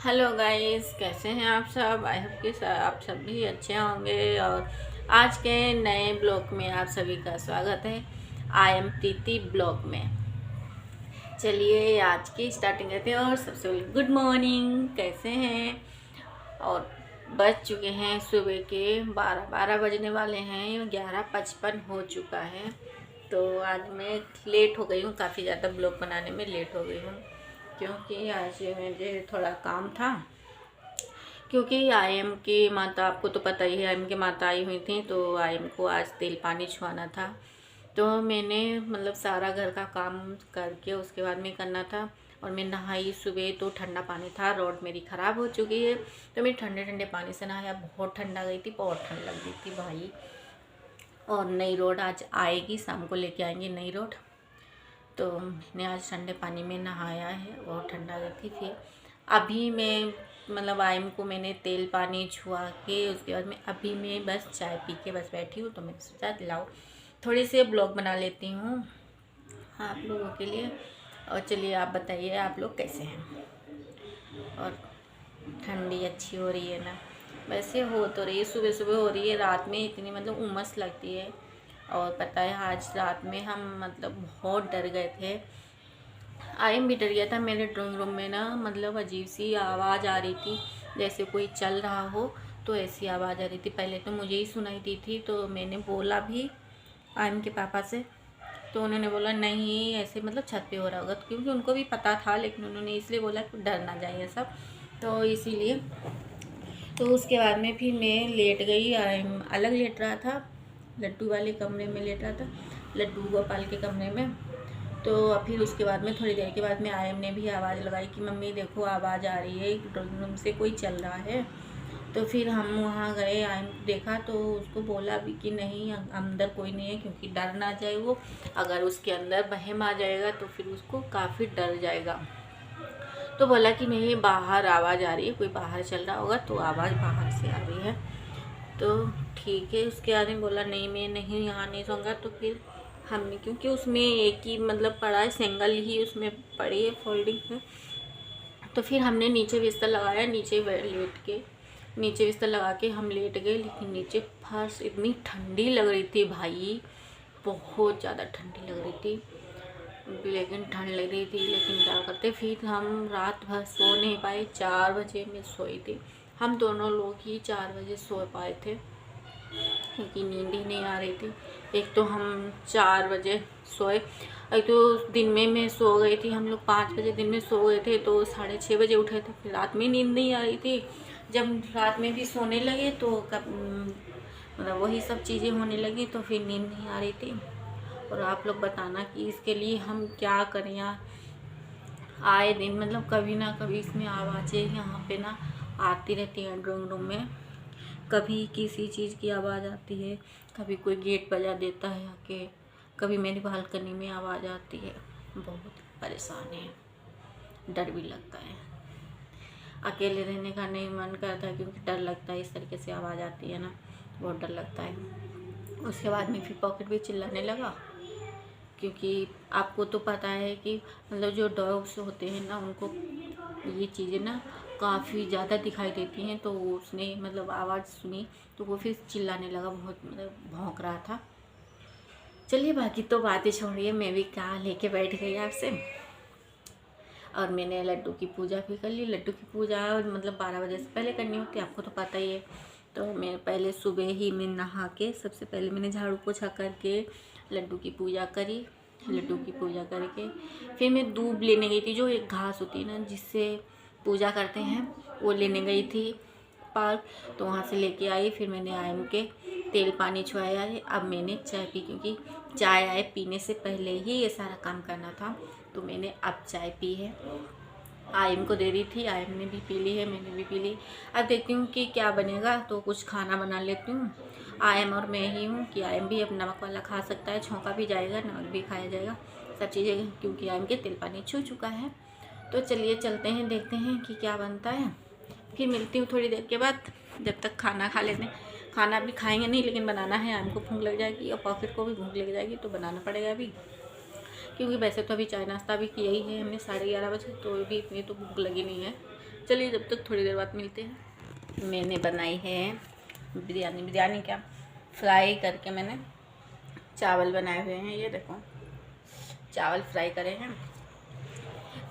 Hello guys, कैसे हैं आप सब। आई होप कि आप सब भी अच्छे होंगे। और आज के नए ब्लॉग में आप सभी का स्वागत है। आई एम प्रीति ब्लॉग में। चलिए आज की स्टार्टिंग करते हैं। और सबसे पहले गुड मॉर्निंग, कैसे हैं। और बज चुके हैं सुबह के 12 बजने वाले हैं, 11:55 हो चुका है। तो आज मैं लेट हो गई हूँ, काफ़ी ज़्यादा ब्लॉग बनाने में लेट हो गई हूँ क्योंकि आज मुझे थोड़ा काम था। क्योंकि आईएम की माता, आपको तो पता ही है, आईएम की माता आई हुई थी तो आईएम को आज तेल पानी छुआना था। तो मैंने मतलब सारा घर का काम करके उसके बाद में करना था। और मैं नहाई सुबह तो ठंडा पानी था, रोड मेरी ख़राब हो चुकी है तो मैं ठंडे ठंडे पानी से नहाया। बहुत ठंडा गई थी, बहुत ठंड लग रही थी भाई। और नई रोड आज आएगी, शाम को लेके आएंगे नई रोड। तो मैंने आज ठंडे पानी में नहाया है, बहुत ठंडा गई थी। फिर अभी मैं मतलब आयम को मैंने तेल पानी छुआ के उसके बाद में अभी मैं बस चाय पी के बस बैठी हूँ। तो मैंने सोचा लाओ थोड़ी सी ब्लॉग बना लेती हूँ आप लोगों के लिए। और चलिए आप बताइए आप लोग कैसे हैं। और ठंडी अच्छी हो रही है ना। वैसे हो तो रही है, सुबह सुबह हो रही है, रात में इतनी मतलब उमस लगती है। और पता है आज रात में हम मतलब बहुत डर गए थे। आयम भी डर गया था। मेरे ड्राइंग रूम में ना मतलब अजीब सी आवाज़ आ रही थी, जैसे कोई चल रहा हो, तो ऐसी आवाज़ आ रही थी। पहले तो मुझे ही सुनाई दी थी, तो मैंने बोला भी आयम के पापा से, तो उन्होंने बोला नहीं ऐसे मतलब छत पे हो रहा होगा, तो क्योंकि उनको भी पता था, लेकिन उन्होंने इसलिए बोला कि डर ना जाए ये सब, तो इसीलिए। तो उसके बाद में फिर मैं लेट गई। आयम अलग लेट रहा था, लड्डू वाले कमरे में लेट रहा था, लड्डू गोपाल के कमरे में। तो फिर उसके बाद में थोड़ी देर के बाद में आयम ने भी आवाज़ लगाई कि मम्मी देखो आवाज़ आ रही है, ड्राइंग रूम से कोई चल रहा है। तो फिर हम वहाँ गए, आयम देखा तो उसको बोला भी कि नहीं अंदर कोई नहीं है, क्योंकि डर ना जाए वो। अगर उसके अंदर वहम आ जाएगा तो फिर उसको काफ़ी डर जाएगा। तो बोला कि नहीं बाहर आवाज़ आ रही है, कोई बाहर चल रहा होगा तो आवाज़ बाहर से आ रही है। तो ठीक है। उसके आदमी बोला नहीं मैं नहीं यहाँ नहीं सोऊंगा। तो फिर हमने, क्योंकि उसमें एक ही मतलब पड़ा है, सिंगल ही उसमें पड़ी है फोल्डिंग में, तो फिर हमने नीचे बिस्तर लगाया, नीचे लेट के, नीचे बिस्तर लगा के हम लेट गए। लेकिन नीचे फर्श इतनी ठंडी लग रही थी भाई, बहुत ज़्यादा ठंडी लग रही थी। लेकिन ठंड लग रही थी, लेकिन क्या करते, फिर हम रात भर सो नहीं पाए। 4 बजे में सोई थी, हम दोनों लोग ही 4 बजे सो पाए थे, क्योंकि नींद ही नहीं आ रही थी। एक तो हम 4 बजे सोए, एक तो दिन में मैं सो गई थी, हम लोग 5 बजे दिन में सो गए थे, तो 6:30 बजे उठे थे। फिर रात में नींद नहीं आ रही थी। जब रात में भी सोने लगे तो कब मतलब वही सब चीज़ें होने लगी, तो फिर नींद नहीं आ रही थी। और आप लोग बताना कि इसके लिए हम क्या करें यार। आए दिन मतलब कभी ना कभी इसमें आवाज़ें यहाँ पे ना आती रहती हैं ड्राइंग रूम में। कभी किसी चीज़ की आवाज़ आती है, कभी कोई गेट बजा देता है आके, कभी मेरी बालकनी में आवाज़ आती है। बहुत परेशान है, डर भी लगता है। अकेले रहने का नहीं मन करता, क्योंकि डर लगता है, इस तरीके से आवाज़ आती है ना, बहुत डर लगता है। उसके बाद में फिर पॉकेट भी चिल्लाने लगा, क्योंकि आपको तो पता है कि मतलब जो डॉग्स होते हैं ना, उनको ये चीज़ें ना काफ़ी ज़्यादा दिखाई देती हैं। तो उसने मतलब आवाज़ सुनी तो वो फिर चिल्लाने लगा, बहुत मतलब भौंक रहा था। चलिए बाकी तो बातें छोड़िए, मैं भी क्या लेके बैठ गई आपसे। और मैंने लड्डू की पूजा भी कर ली। लड्डू की पूजा मतलब 12 बजे से पहले करनी होती है, आपको तो पता ही है। तो मैं पहले सुबह ही मैं नहा के सबसे पहले मैंने झाड़ू पोछा करके लड्डू की पूजा करी। लड्डू की पूजा करके फिर मैं दूब लेने गई थी, जो एक घास होती है ना जिससे पूजा करते हैं, वो लेने गई थी पार्क। तो वहाँ से लेके आई, फिर मैंने आयम के तेल पानी छुआया है। अब मैंने चाय पी, क्योंकि चाय आए पीने से पहले ही ये सारा काम करना था, तो मैंने अब चाय पी है। आयम को दे रही थी, आयम ने भी पी ली है, मैंने भी पी ली। अब देखती हूँ कि क्या बनेगा, तो कुछ खाना बना लेती हूँ। आयम और मैं ही हूँ कि आयम भी अब नमक वाला खा सकता है, छौंका भी जाएगा, नमक भी खाया जाएगा, सब चीज़ें, क्योंकि आयम के तेल पानी छू चुका है। तो चलिए चलते हैं, देखते हैं कि क्या बनता है। फिर मिलती हूँ थोड़ी देर के बाद, जब तक खाना खा लेते हैं। खाना भी खाएंगे नहीं, लेकिन बनाना है, आयम को भूख लग जाएगी और पॉकेट को भी भूख लग जाएगी, तो बनाना पड़ेगा अभी। क्योंकि वैसे तो अभी चाय नाश्ता भी किया ही है हमने 11:30 बजे, तो भी इतनी तो भूख लगी नहीं है, चलिए जब तक थोड़ी देर बाद मिलते हैं। मैंने बनाई है बिरयानी क्या, फ्राई करके मैंने चावल बनाए हुए हैं। ये देखो चावल फ्राई करे हैं।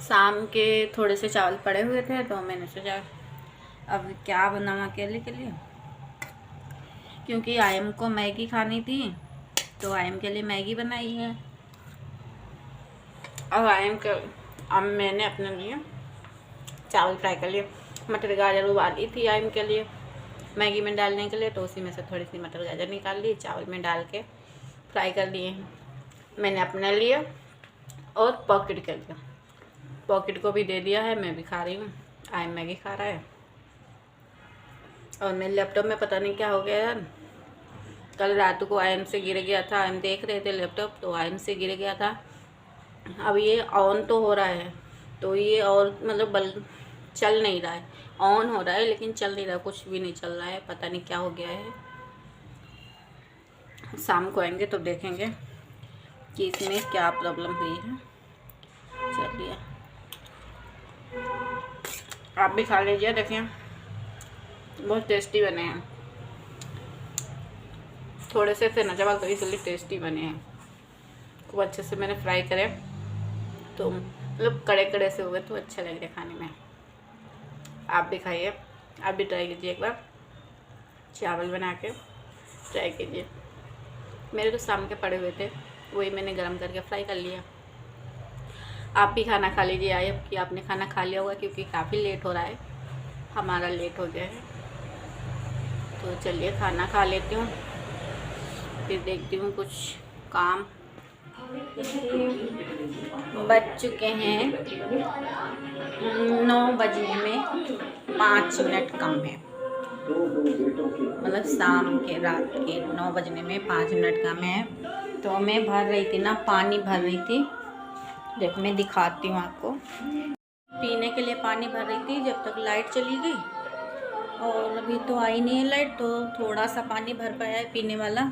शाम के थोड़े से चावल पड़े हुए थे तो मैंने सोचा अब क्या बनाऊँ अकेले के लिए, क्योंकि आयम को मैगी खानी थी तो आयम के लिए मैगी बनाई है। और अब मैंने अपने लिए चावल फ्राई कर लिए। मटर गाजर उबाली थी आयम के लिए मैगी में डालने के लिए, तो उसी में से थोड़ी सी मटर गाजर निकाल ली, चावल में डाल के फ्राई कर लिए हैं मैंने अपने लिए। और पॉकेट के लिए, पॉकेट को भी दे दिया है, मैं भी खा रही हूँ, आयम मैगी खा रहा है। और मेरे लैपटॉप में पता नहीं क्या हो गया यार, कल रात को आयम से गिर गया था। आयम देख रहे थे लैपटॉप तो आयम से गिर गया था। अब ये ऑन तो हो रहा है, तो ये और मतलब बल्ब चल नहीं रहा है, ऑन हो रहा है लेकिन चल नहीं रहा, कुछ भी नहीं चल रहा है, पता नहीं क्या हो गया है। शाम को आएंगे तो देखेंगे कि इसमें क्या प्रॉब्लम हुई है। चलिए आप भी खा लीजिए, देखिए बहुत टेस्टी बने हैं। थोड़े से थे ना चावल तो इसलिए टेस्टी बने हैं। खूब अच्छे से मैंने फ्राई करे तो मतलब कड़े कड़े से हो गए तो अच्छे लग रहे खाने में। आप भी खाइए, आप भी ट्राई कीजिए एक बार, चावल बना के ट्राई कीजिए। मेरे तो शाम के पड़े हुए थे, वही मैंने गरम करके फ्राई कर लिया। आप भी खाना खा लीजिए। आई होप कि आपने खाना खा लिया होगा, क्योंकि काफ़ी लेट हो रहा है, हमारा लेट हो गया है। तो चलिए खाना खा लेती हूँ, फिर देखती हूँ कुछ काम। बज चुके हैं 9 बजने में 5 मिनट कम है, मतलब शाम के रात के 9 बजने में 5 मिनट कम है। तो मैं भर रही थी ना, पानी भर रही थी। देखो मैं दिखाती हूँ आपको, पीने के लिए पानी भर रही थी जब तक लाइट चली गई। और अभी तो आई नहीं है लाइट, तो थोड़ा सा पानी भर पाया है पीने वाला,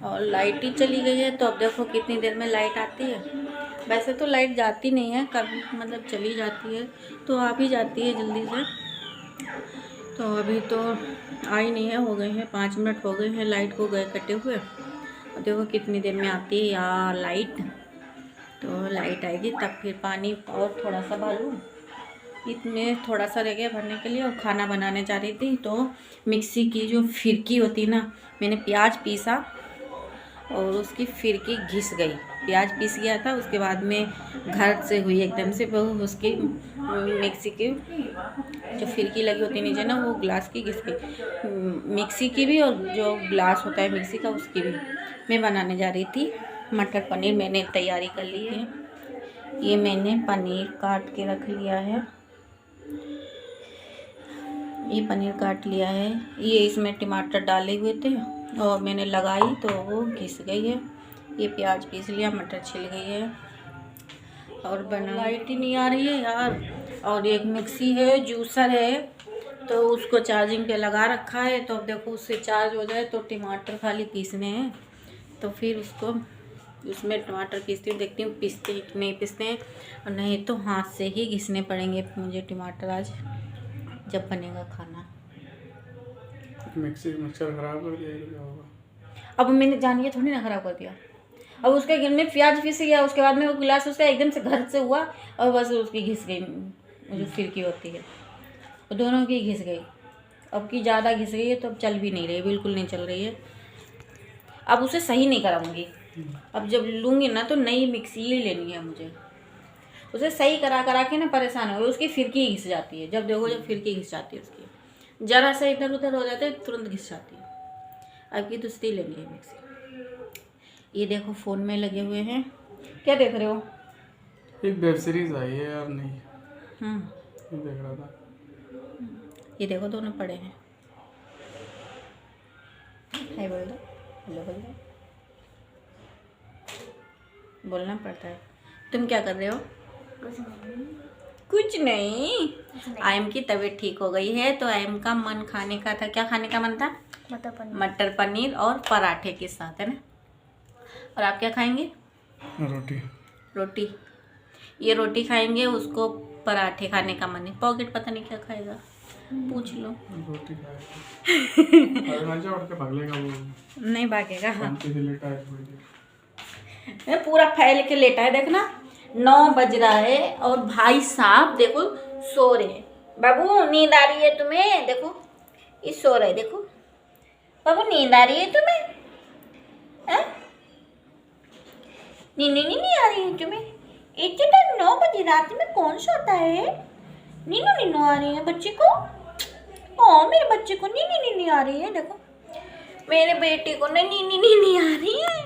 और लाइट ही चली गई है। तो अब देखो कितनी देर में लाइट आती है। वैसे तो लाइट जाती नहीं है कभी, मतलब चली जाती है तो आ भी जाती है जल्दी से। तो अभी तो आई नहीं है, हो गए हैं 5 मिनट हो गए हैं लाइट को गए कटे हुए। और देखो कितनी देर में आती है यार लाइट। तो लाइट आएगी तब फिर पानी और थोड़ा सा भरूँ, इतने थोड़ा सा रह गया भरने के लिए। और खाना बनाने जा रही थी तो मिक्सी की जो फिरकी होती ना, मैंने प्याज पीसा और उसकी फिरकी घिस गई। प्याज पीस गया था, उसके बाद में घर से हुई एकदम से वो उसकी मिक्सी की जो फिरकी लगी होती नीचे ना, वो ग्लास की घिस गई, मिक्सी की भी और जो ग्लास होता है मिक्सी का उसकी भी। मैं बनाने जा रही थी मटर पनीर, मैंने तैयारी कर ली है। ये मैंने पनीर काट के रख लिया है, ये पनीर काट लिया है। ये इसमें टमाटर डाले हुए थे और मैंने लगाई तो वो घिस गई है। ये प्याज पीस लिया, मटर छिल गई है। और बना लाइट ही नहीं आ रही है यार। और एक मिक्सी है, जूसर है, तो उसको चार्जिंग पे लगा रखा है। तो अब देखो उससे चार्ज हो जाए तो टमाटर खाली पीसने हैं, तो फिर उसको उसमें टमाटर पीसती हूँ, देखती हूँ पीसते कि नहीं पीसते हैं। और नहीं तो हाथ से ही घिसने पड़ेंगे मुझे टमाटर आज जब बनेगा खाना। मिक्सर खराब कर दिया क्या होगा? अब मैंने जानिए थोड़ी ना खराब कर दिया। अब उसके गिर में प्याज पीस गया, उसके बाद में वो गिलास उसका एकदम से घर से हुआ और बस उसकी घिस गई, जो फिरकी होती है वो दोनों की घिस गई। अब की ज़्यादा घिस गई है तो अब चल भी नहीं रही है, बिल्कुल नहीं चल रही है। अब उसे सही नहीं कराऊंगी, अब जब लूँगी ना तो नई मिक्सी ही लेनी है मुझे। उसे सही करा करा के ना परेशान हो गई, उसकी फिरकी घिस जाती है। जब देखो जब फिरकी घिस जाती है उसकी, ज़रा सा इधर उधर हो जाते तुरंत घिस जाती है। अब की दूसरी लेनी है मिक्सी। ये देखो फ़ोन में लगे हुए हैं, क्या देख रहे हो? एक वेब सीरीज आई है यार, नहीं देख रहा था। ये देखो दोनों पड़े हैं। हाय बोल दो, हेलो बोल दो, बोलना पड़ता है। तुम क्या कर रहे हो? कुछ नहीं। आयम की तबीयत ठीक हो गई है तो आयम का मन खाने का था। क्या खाने का मन था? मटर पनीर और पराठे के साथ, है ना। और आप क्या खाएंगे? रोटी। रोटी, ये रोटी खाएंगे। उसको पराठे खाने का मन है। पॉकेट पता नहीं क्या खाएगा, पूछ लो। रोटी खाएगा। अरे मजा उठ के भाग लेगा वो। नहीं भागेगा। शांति से लेटा है थोड़ी देर। मैं पूरा फैल के लेटा है, देखना 9 बज रहा है और भाई साहब देखो सो रहे हैं। बाबू नींद आ रही है तुम्हें? देखो ये सो रहे, देखो बाबू नींद आ रही है तुम्हें? नींद नहीं आ रही है तुम्हें? इतने टाइम 9 बजे रात में कौन सोता है? नींद आ रही है बच्चे को? ओ मेरे बच्चे को नींद आ रही है। देखो मेरे बेटे को नींद आ रही है।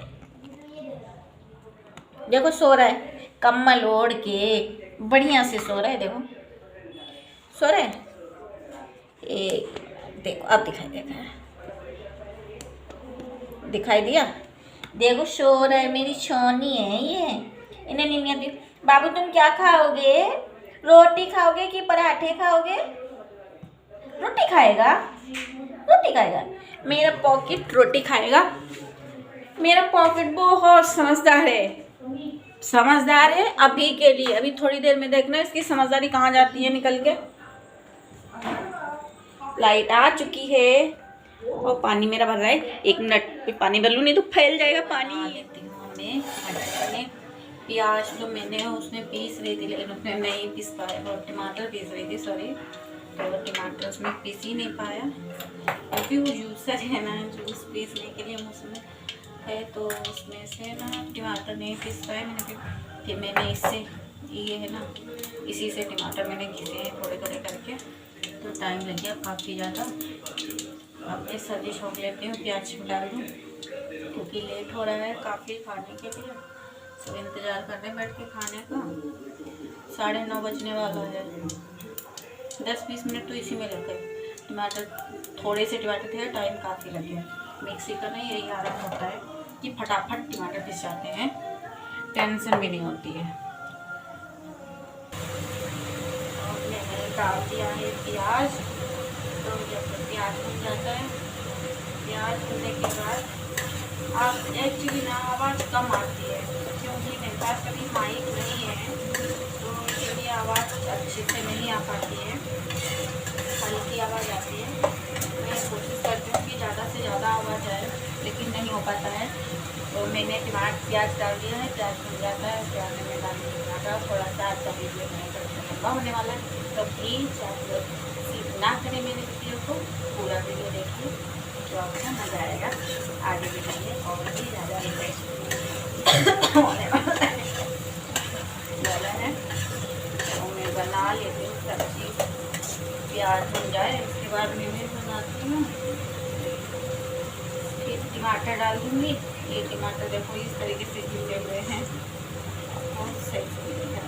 देखो सो रहा है, कम्बल ओढ़ के बढ़िया से सो रहा है। देखो सो रहा है। देखो अब दिखाई दिया। देखो सो रहा है, मेरी छोनी है ये। इन्हें नींद आती। बाबू तुम क्या खाओगे? रोटी खाओगे कि पराठे खाओगे? रोटी खाएगा, रोटी खाएगा। मेरा पॉकेट रोटी खाएगा। मेरा पॉकेट बहुत समझदार है अभी के लिए। अभी थोड़ी देर में देखना इसकी समझदारी कहाँ जाती है निकल के। लाइट आ चुकी है और पानी मेरा भर रहा है। 1 मिनट पे पानी भर लूँ, नहीं तो फैल जाएगा पानी। लेती हूँ मैं मैंने प्याज तो मैंने उसमें पीस रही थी, लेकिन उसमें नहीं पीस पाया। और टमाटर पीस रही थी, सॉरी, तो टमाटर उसमें पीस ही नहीं पाया क्योंकि वो जूसर है ना, जूस पीसने के लिए उसमें है, तो उसमें से ना टमाटर नहीं पीस पाए मैंने। फिर मैंने इससे ये है ना, इसी से टमाटर मैंने घिसे हैं थोड़े थोड़े करके, तो टाइम लग गया काफ़ी ज़्यादा। अब मैं सब्जी छोंक लेती हूँ, प्याज डाल दूँ क्योंकि लेट हो रहा है काफ़ी खाने के लिए। सब इंतज़ार कर रहे हैं बैठ के खाने का। 9:30 बजने वाला है। 10-20 मिनट तो इसी में लग गए। टमाटर थोड़े से टमाटर थे, टाइम काफ़ी लग गया। मिक्सी का नहीं यही आराम होता है कि फटाफट टमाटर पिस जाते हैं, टेंशन भी नहीं होती है। और मैंने डाल दिया है प्याज। तो जब प्याज भुन जाता है, प्याज भुनने के बाद आप एक्चुअली ना आवाज़ कम आती है क्योंकि मेरे पास अभी माइक नहीं है, तो इसलिए आवाज़ अच्छे से नहीं आ पाती है, हल्की आवाज़ आती है। मैं कोशिश करती हूँ कि ज़्यादा से ज़्यादा आवाज़ आए, लेकिन नहीं हो पाता है। तो मैंने टमाटर प्याज डाल दिया है, प्याज भुन जाता है, प्याज में डाल दिया टमाटर। थोड़ा सा आपका वीडियो मेरा लंबा होने वाला है, तो प्लीज़ आप लोग स्किप ना करें मेरे वीडियो को, पूरा वीडियो देखिए तो आपको मज़ा आएगा। आगे भी जाइए और भी ज़्यादा इंटरेस्ट होने वाला है। तो मैं बना लेती हूँ सब्ज़ी, प्याज भुन जाए उसके बाद मैं बनाती हूँ। फिर टमाटर डाल दूँगी। ये टमाटर देखो इस तरीके से भुने हुए हैं, बहुत सही से है।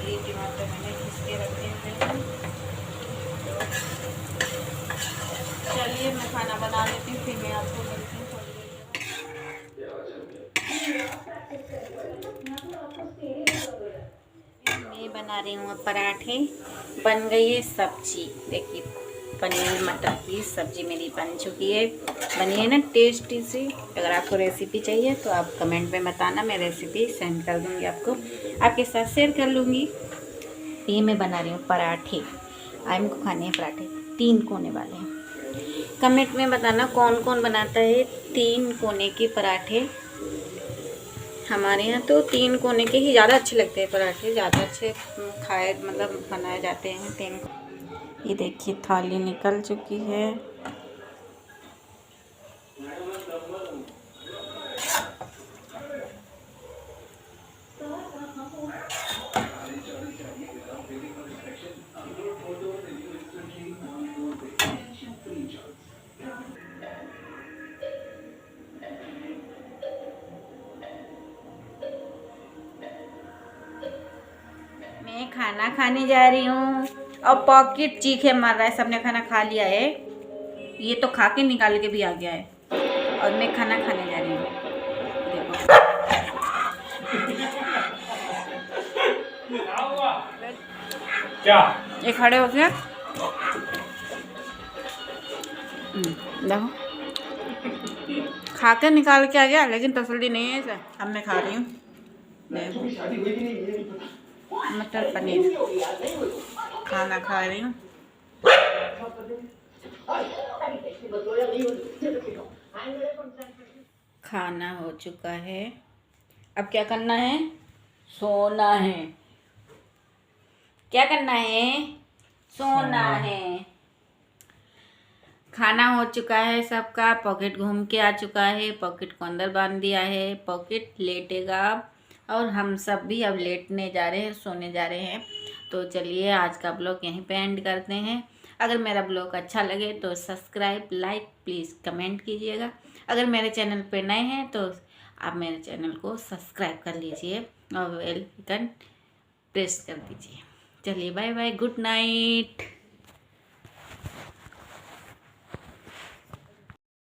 ये टमाटर मैंने घिस के रखे हुए हैं। चलिए मैं खाना बना लेती हूँ, फिर मैं आपको मिलती हूँ थोड़ी देर। मैं बना रही हूँ पराठे, बन गई है सब्जी। देखिए पनीर मटर की सब्जी मेरी बन चुकी है। बनी है ना टेस्टी सी। अगर आपको रेसिपी चाहिए तो आप कमेंट में बताना, मैं रेसिपी सेंड कर दूँगी आपको, आपके साथ शेयर कर लूँगी। ये मैं बना रही हूँ पराठे। आयम को खाने हैं पराठे, 3 कोने वाले हैं। कमेंट में बताना कौन कौन बनाता है 3 कोने के पराठे। हमारे यहाँ तो 3 कोने के ही ज़्यादा अच्छे लगते हैं पराठे, ज़्यादा अच्छे खाए मतलब बनाए जाते हैं 3। ये देखिए थाली निकल चुकी है। मैं खाना खाने जा रही हूँ और पॉकेट चीखे मार रहा है। सबने खाना खा लिया है, ये तो खा के निकाल के भी आ गया है और मैं खाना खाने जा रही हूँ। देखो क्या ये खड़े हो गया, देखो खा के निकाल के आ गया, लेकिन तसल्ली नहीं है इसे। अब मैं खा रही हूँ। मटर पनीर खाना खा रही हूँ। खाना हो चुका है, अब क्या करना है? सोना है। क्या करना है? सोना है। खाना हो चुका है सबका, पॉकेट घूम के आ चुका है, पॉकेट को अंदर बांध दिया है, पॉकेट लेटेगा अब, और हम सब भी अब लेटने जा रहे हैं, सोने जा रहे हैं। तो चलिए आज का ब्लॉग यहीं पे एंड करते हैं। अगर मेरा ब्लॉग अच्छा लगे तो सब्सक्राइब, लाइक, प्लीज़ कमेंट कीजिएगा। अगर मेरे चैनल पे नए हैं तो आप मेरे चैनल को सब्सक्राइब कर लीजिए और बेल आइकन प्रेस कर दीजिए। चलिए बाय बाय, गुड नाइट।